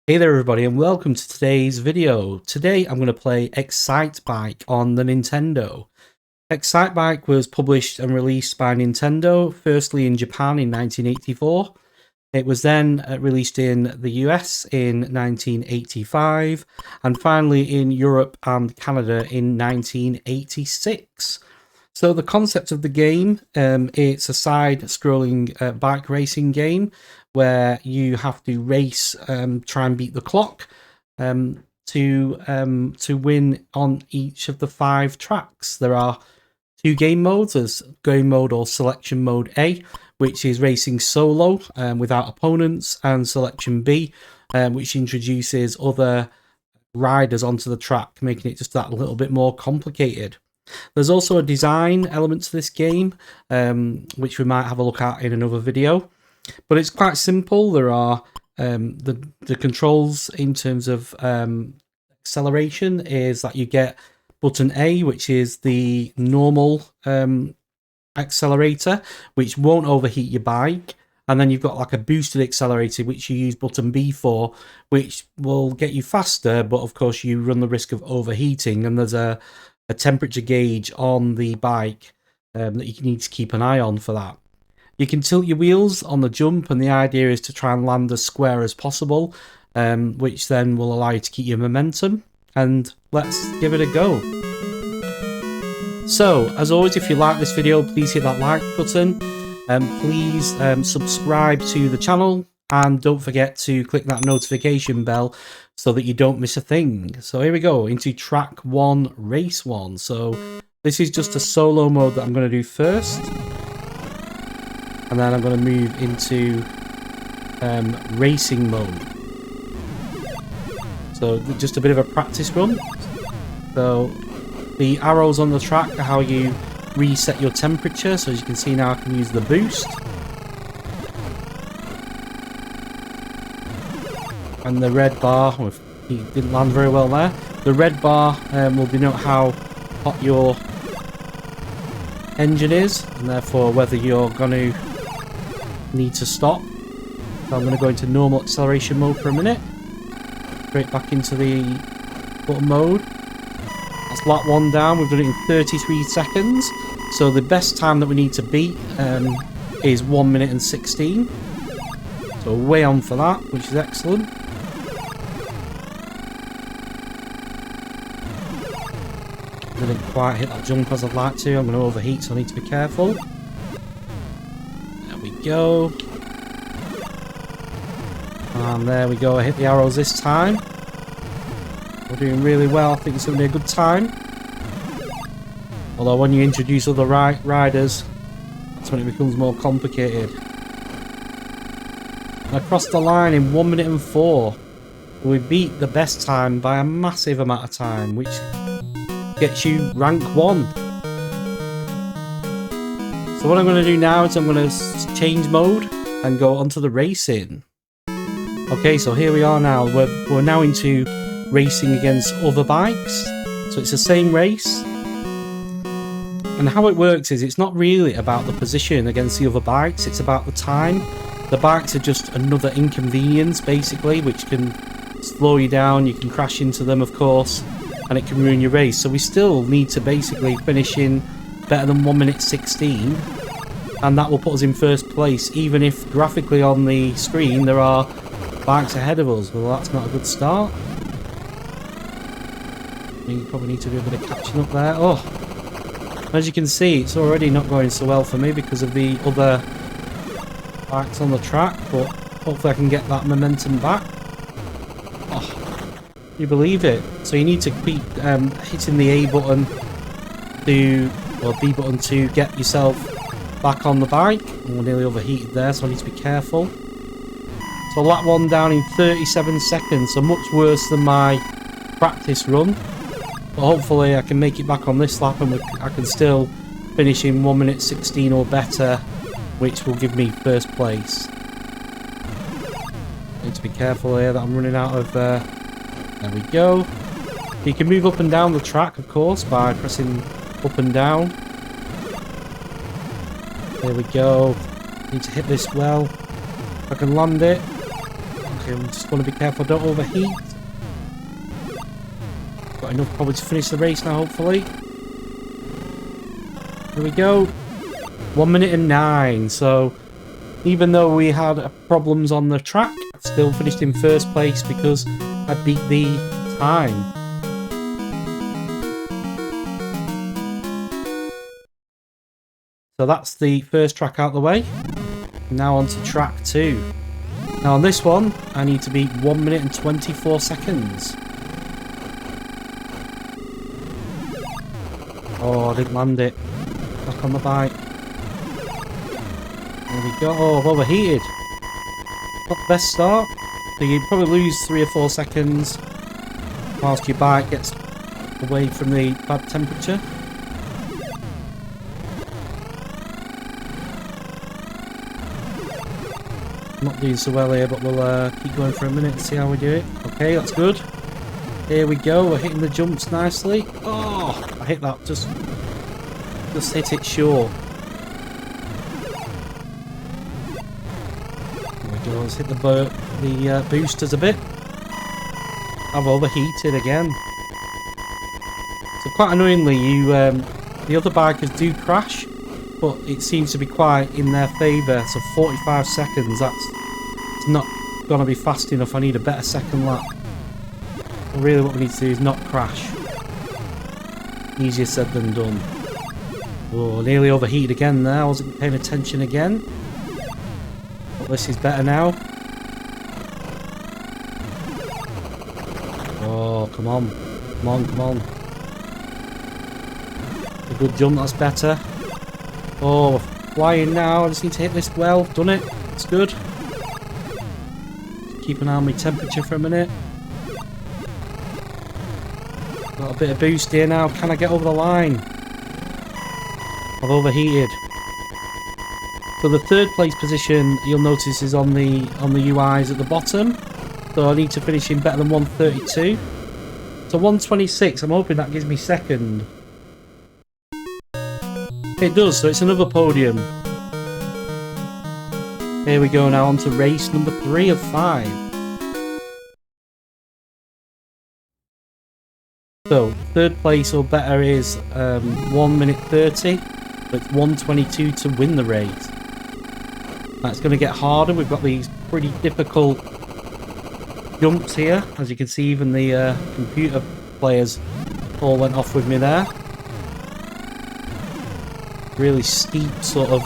Hey there everybody and welcome to today's video. Today I'm going to play Excitebike on the Nintendo. Excitebike was published and released by Nintendo, firstly in Japan in 1984. It was then released in the US in 1985 and finally in Europe and Canada in 1986. So the concept of the game, it's a side-scrolling bike racing game where you have to race, try and beat the clock to win on each of the 5 tracks. There are 2 game modes. There's game mode or selection mode A, which is racing solo without opponents, and selection B, which introduces other riders onto the track, making it just that little bit more complicated. There's also a design element to this game, which we might have a look at in another video. But it's quite simple. There are the controls in terms of acceleration is that you get button A, which is the normal accelerator, which won't overheat your bike. And then you've got like a boosted accelerator, which you use button B for, which will get you faster. But of course, you run the risk of overheating. And there's a temperature gauge on the bike that you need to keep an eye on for that. You can tilt your wheels on the jump, and the idea is to try and land as square as possible, which then will allow you to keep your momentum. And let's give it a go. So, as always, if you like this video, please hit that like button, and please subscribe to the channel, and don't forget to click that notification bell so that you don't miss a thing. So here we go, into track 1, race 1. So this is just a solo mode that I'm going to do first. And then I'm going to move into racing mode. So just a bit of a practice run. So the arrows on the track are how you reset your temperature. So as you can see now, I can use the boost. And the red bar, well, he didn't land very well there. The red bar will denote how hot your engine is, and therefore whether you're going to need to stop. So I'm going to go into normal acceleration mode for a minute. Straight back into the button mode. That's lap 1 down. We've done it in 33 seconds. So the best time that we need to beat is 1 minute and 16. So way on for that, which is excellent. Didn't quite hit that jump as I'd like to. I'm going to overheat, so I need to be careful. There we go. And there we go. I hit the arrows this time. We're doing really well. I think it's going to be a good time. Although when you introduce other riders, that's when it becomes more complicated. And across the line in 1 minute and 4. We beat the best time by a massive amount of time, which gets you rank 1. So what I'm going to do now is I'm going to change mode and go onto the racing. Okay, so here we are now. We're now into racing against other bikes. So it's the same race. And how it works is it's not really about the position against the other bikes. It's about the time. The bikes are just another inconvenience, basically, which can slow you down. You can crash into them, of course, and it can ruin your race. So we still need to basically finish in better than 1 minute 16, and that will put us in first place, even if graphically on the screen there are bikes ahead of us. Well, that's not a good start. You probably need to do a bit of catching up there. Oh, as you can see, it's already not going so well for me because of the other bikes on the track, but hopefully I can get that momentum back. You believe it? So you need to keep hitting the A button or B button to get yourself back on the bike. We're nearly overheated there, so I need to be careful. So lap 1 down in 37 seconds, so much worse than my practice run. But hopefully I can make it back on this lap, and I can still finish in 1 minute 16 or better, which will give me first place. Need to be careful here that I'm running out of... There we go. You can move up and down the track, of course, by pressing up and down. There we go. Need to hit this well. If I can land it. Okay, we just want to be careful, don't overheat. Got enough probably to finish the race now, hopefully. Here we go. 1 minute and 9. So, even though we had problems on the track, I still finished in first place because I beat the time. So that's the first track out the way. Now on to track 2. Now on this one, I need to beat 1 minute and 24 seconds. Oh, I didn't land it. Back on the bike. There we go. Oh, I've overheated. Not the best start. So you probably lose 3 or 4 seconds whilst your bike gets away from the bad temperature. Not doing so well here, but we'll keep going for a minute and see how we do it. Okay, that's good. Here we go. We're hitting the jumps nicely. Oh, I hit that. Just hit it short. There we go. Let's hit the boosters a bit. I've overheated again. So quite annoyingly, the other bikers do crash, but it seems to be quite in their favour. So 45 seconds. It's not going to be fast enough. I need a better second lap. But really, what we need to do is not crash. Easier said than done. Oh, nearly overheated again there. I wasn't paying attention again. But this is better now. Oh, come on. Come on, come on. A good jump, that's better. Oh, we're flying now. I just need to hit this well. Done it. It's good. Keep an eye on my temperature for a minute. Got a bit of boost here now. Can I get over the line? I've overheated. So the third place position you'll notice is on the UIs at the bottom. So I need to finish in better than 132. So 126. I'm hoping that gives me second. It does. So it's another podium. Here we go now on to race number 3 of 5. So third place or better is 1 minute 30. But it's 122 to win the race. That's going to get harder. We've got these pretty difficult jumps here. As you can see, even the computer players all went off with me there. Really steep sort of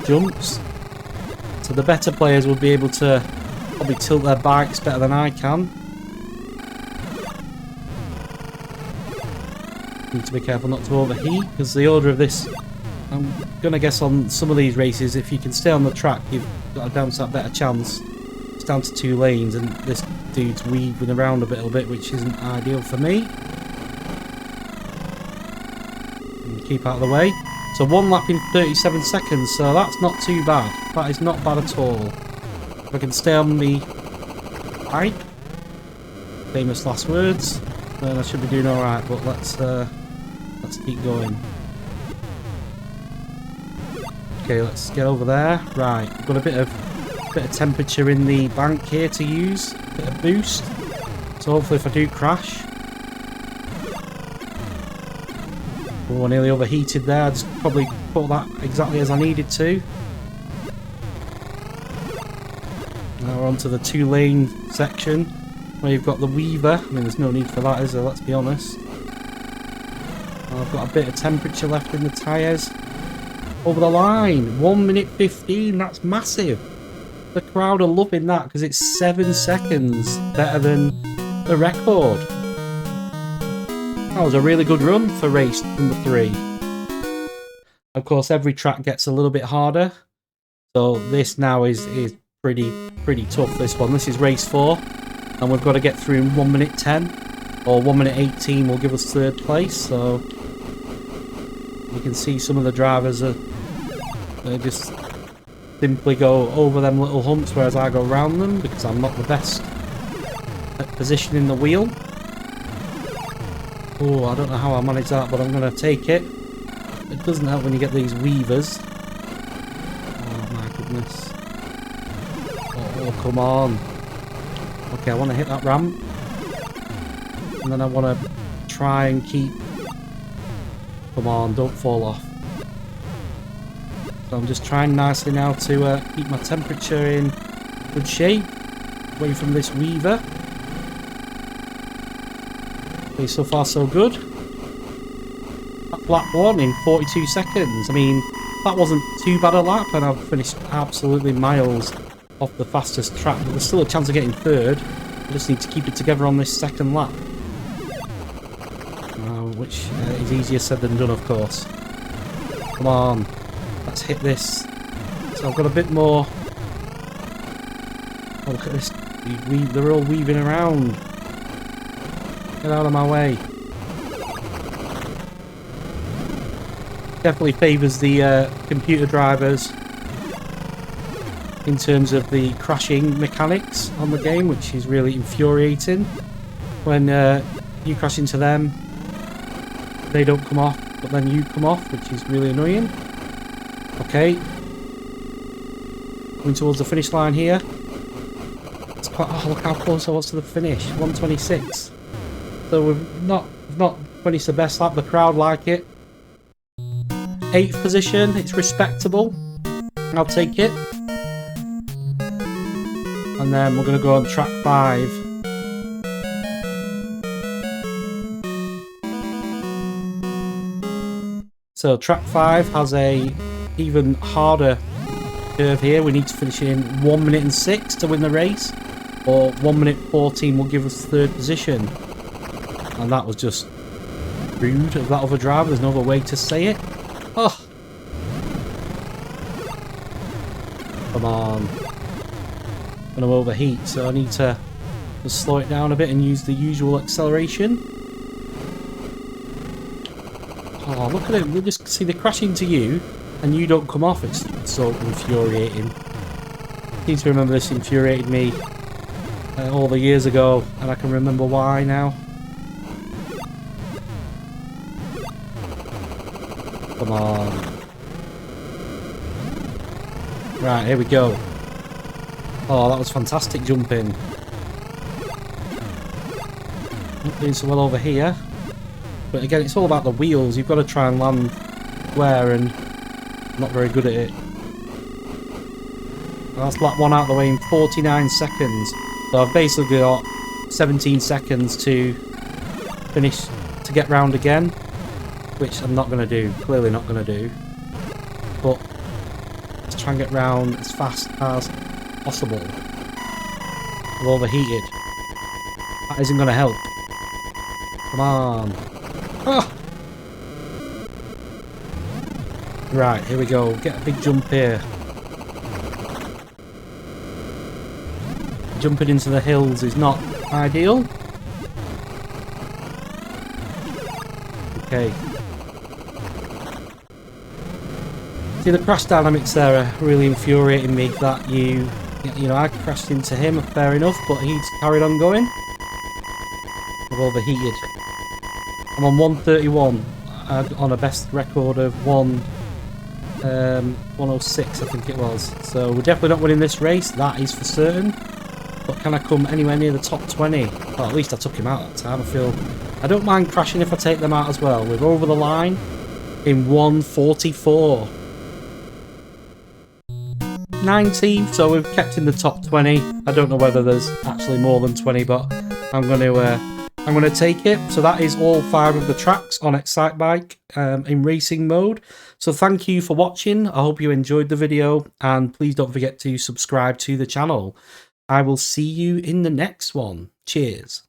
jumps. So the better players will be able to probably tilt their bikes better than I can. Need to be careful not to overheat, because the order of this, I'm going to guess on some of these races, if you can stay on the track, you've got a damn sight better chance. It's down to 2 lanes, and this dude's weaving around a little bit, which isn't ideal for me. And keep out of the way. So 1 lap in 37 seconds, so that's not too bad. That is not bad at all. If I can stay on the bike, famous last words, then I should be doing alright, but let's keep going. Okay, let's get over there. Right, I've got a bit of temperature in the bank here to use, a bit of boost. So hopefully if I do crash. Oh, I nearly overheated there. I just probably put that exactly as I needed to. Now we're onto the 2-lane section where you've got the weaver. I mean, there's no need for that, is there? Let's be honest. I've got a bit of temperature left in the tyres. Over the line, 1 minute 15. That's massive. The crowd are loving that because it's 7 seconds better than the record. That was a really good run for race number 3. Of course, every track gets a little bit harder. So this now is pretty tough, this one. This is race 4. And we've got to get through in 1 minute 10. Or 1 minute 18 will give us 3rd place. So you can see some of the drivers they just simply go over them little humps, whereas I go around them because I'm not the best at positioning the wheel. Oh, I don't know how I manage that, but I'm going to take it. It doesn't help when you get these weavers. Oh my goodness. Oh, come on. Okay, I want to hit that ramp. And then I want to try and keep... Come on, don't fall off. So I'm just trying nicely now to keep my temperature in good shape. Away from this weaver. Okay, so far so good. Lap 1 in 42 seconds. I mean, that wasn't too bad a lap, and I've finished absolutely miles off the fastest track, but there's still a chance of getting third. I just need to keep it together on this second lap. Which is easier said than done, of course. Come on, let's hit this. So I've got a bit more... Oh, look at this. They're all weaving around. Get out of my way. Definitely favours the computer drivers in terms of the crashing mechanics on the game, which is really infuriating. When you crash into them, they don't come off, but then you come off, which is really annoying. Okay. Coming towards the finish line here. It's quite... Oh, look how close I was to the finish. 126. So we've not finished the best lap. The crowd like it. 8th position. It's respectable. I'll take it. And then we're going to go on track 5. So track 5 has a even harder curve here. We need to finish in 1 minute and 6 to win the race, or 1 minute 14 will give us 3rd position. And that was just rude of that other driver. There's no other way to say it. Oh, come on! I'm gonna overheat, so I need to just slow it down a bit and use the usual acceleration. Oh, look at it. They just see they crash into you and you don't come off. It's so infuriating. I need to remember this infuriated me all the years ago, and I can remember why now. Come on. Right, here we go. Oh, that was fantastic jumping. Not doing so well over here. But again, it's all about the wheels. You've got to try and land square, and I'm not very good at it. That's lap 1 out of the way in 49 seconds. So I've basically got 17 seconds to finish, to get round again. Which I'm not going to do. Clearly not going to do. But let's try and get round as fast as possible. I've overheated. That isn't going to help. Come on. Oh. Right, here we go. Get a big jump here. Jumping into the hills is not ideal. Okay. See, the crash dynamics there are really infuriating me. That you know, I crashed into him, fair enough, but he's carried on going. I've overheated. I'm on 131 on a best record of 106, I think it was. So we're definitely not winning this race, that is for certain. But can I come anywhere near the top 20? Well, at least I took him out that time. I don't mind crashing if I take them out as well. We're over the line in 144. 19th, so we've kept in the top 20. I don't know whether there's actually more than 20, but I'm going to take it. So that is all 5 of the tracks on Excitebike in racing mode. So thank you for watching. I hope you enjoyed the video, and please don't forget to subscribe to the channel. I will see you in the next one. Cheers.